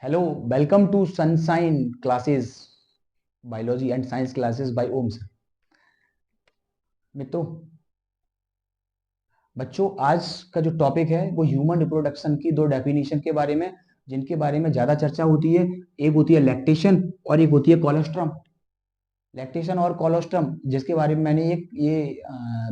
Hello, welcome to Sunshine Classes, biology and science classes by Om sir. मित्रों, बच्चों, आज का जो टॉपिक है वो ह्यूमन रिप्रोडक्शन की दो डेफिनेशन के बारे में, जिनके बारे में ज्यादा चर्चा होती है। एक होती है लैक्टेशन और एक होती है कोलोस्ट्रम। लैक्टेशन और कोलोस्ट्रम, जिसके बारे में मैंने एक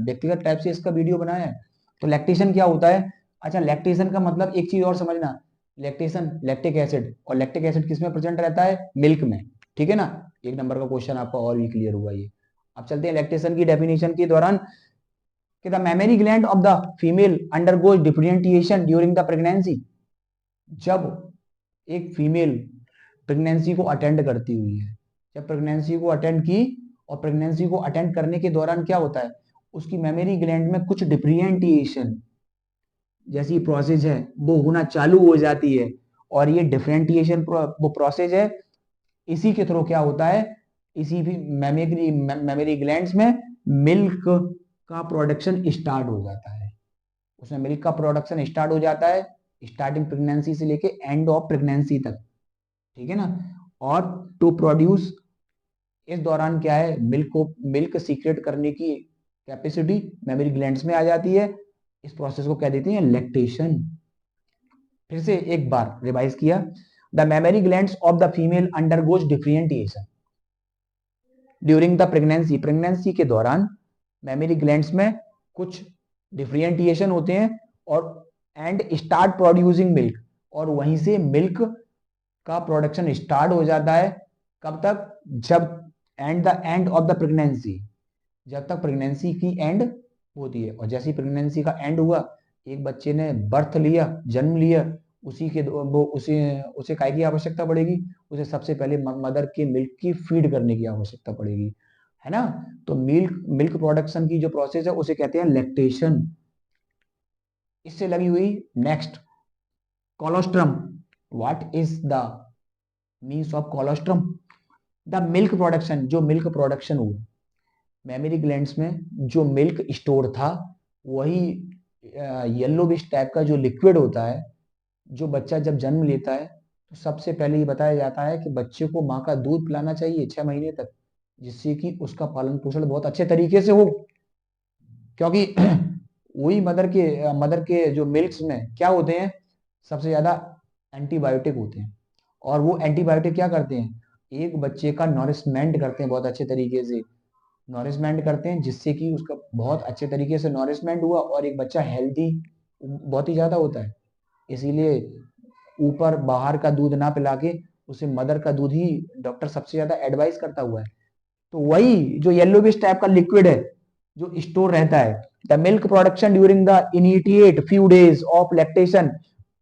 व्यक्तिगत टाइप से इसका वीडियो बनाया है। तो लैक्टेशन क्या होता है? अच्छा, लैक्टेशन का मतलब एक चीज और समझना। लैक्टेशन, लैक्टिक एसिड, और लैक्टिक एसिड किस में प्रेजेंट रहता है? मिल्क में। ठीक है ना? एक नंबर का क्वेश्चन आपका और भी क्लियर हुआ ये। अब चलते हैं लैक्टेशन की डेफिनेशन के दौरान कि the mammary gland of the female undergoes differentiation during the pregnancy. जब एक फीमेल प्रेगनेंसी को अटेंड करती हुई है, जब प्रेगनेंसी को अटेंड की, और प्रेगनेंसी को अटेंड करने के दौरान क्या होता है, उसकी मेमोरी ग्लैंड में कुछ डिफरेंटिएशन जैसी प्रोसेस है वो होना चालू हो जाती है। और ये डिफरेंटिएशन वो प्रोसेस है, इसी के थ्रू क्या होता है, इसी भी मेमोरी मेमोरी ग्लैंड्स में मिल्क का प्रोडक्शन स्टार्ट हो जाता है। उसमें मिल्क का प्रोडक्शन स्टार्ट हो जाता है, स्टार्टिंग प्रेगनेंसी से लेके एंड ऑफ प्रेगनेंसी तक। ठीक है ना? और टू प्रोड्यूस, इस दौरान क्या है, मिल्क सीक्रेट करने की कैपेसिटी मेमोरी ग्लैंड्स में आ जाती है। इस प्रोसेस को क्या देते हैं? लैक्टेशन। फिर से एक बार रिवाइज किया। The mammary glands of the female undergoes differentiation during the pregnancy. Pregnancy के दौरान मेमोरी ग्लैंड्स में कुछ डिफरेंटिएशन होते हैं, और एंड स्टार्ट प्रोड्यूसिंग मिल्क, और वहीं से मिल्क का प्रोडक्शन स्टार्ट हो जाता है। कब तक? जब and the end of the pregnancy, जब तक प्रेगनेंसी की एंड होती है। और जैसी प्रेगनेंसी का एंड हुआ, एक बच्चे ने बर्थ लिया, जन्म लिया, उसी के वो उसे उसे काय की आवश्यकता पड़ेगी? उसे सबसे पहले मदर के मिल्क की फीड करने की आवश्यकता पड़ेगी, है ना? तो मिल्क मिल्क प्रोडक्शन की जो प्रोसेस है उसे कहते हैं लैक्टेशन। इससे लगी हुई next, colostrum. What is the means of colostrum? The milk production, जो मिल्क प्रोडक्शन हुआ मेमोरी ग्लैंड्स में, जो मिल्क स्टोर था, वही येलो बिश टाइप का जो लिक्विड होता है, जो बच्चा जब जन्म लेता है तो सबसे पहले ये बताया जाता है कि बच्चे को माँ का दूध पिलाना चाहिए 6 महीने तक, जिससे कि उसका पालन पोषण बहुत अच्छे तरीके से हो। क्योंकि वही मदर के जो मिल्क्स में क्या होते हैं, सबसे ज्यादा एंटीबायोटिक होते हैं। और वो एंटीबायोटिक क्या करते हैं? एक बच्चे का नॉरिशमेंट करते हैं बहुत अच्छे तरीके से, नॉरिशमेंट करते हैं, जिससे कि उसका बहुत अच्छे तरीके से नॉरिशमेंट हुआ और एक बच्चा हेल्दी बहुत ही ज्यादा होता है। इसीलिए ऊपर बाहर का दूध ना पिला के उसे मदर का दूध ही डॉक्टर सबसे ज्यादा एडवाइस करता हुआ है। तो वही जो येलोविश टाइप का लिक्विड है जो स्टोर रहता है, the milk production during the initiate few days of lactation,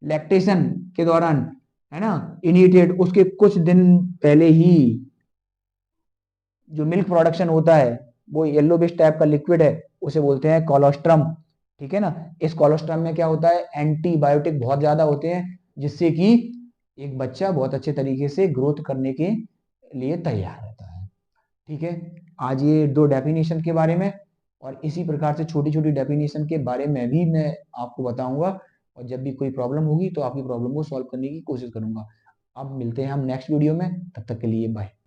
lactation के दौरान, है ना, इनिशिएट उसके कुछ दिन पहले ही जो मिल्क प्रोडक्शन होता है, वो येलो बिश टाइप का लिक्विड है, उसे बोलते हैं कोलोस्ट्रम। ठीक है ना? इस कोलोस्ट्रम में क्या होता है, एंटीबायोटिक बहुत ज्यादा होते हैं, जिससे कि एक बच्चा बहुत अच्छे तरीके से ग्रोथ करने के लिए तैयार रहता है। ठीक है? आज ये दो डेफिनेशन के बारे में, और इसी प्रकार से छोटी छोटी डेफिनेशन के बारे में भी मैं आपको बताऊंगा। और जब भी कोई प्रॉब्लम होगी तो आपकी प्रॉब्लम को सॉल्व करने की कोशिश करूंगा। अब मिलते हैं हम नेक्स्ट वीडियो में, तब तक के लिए बाय।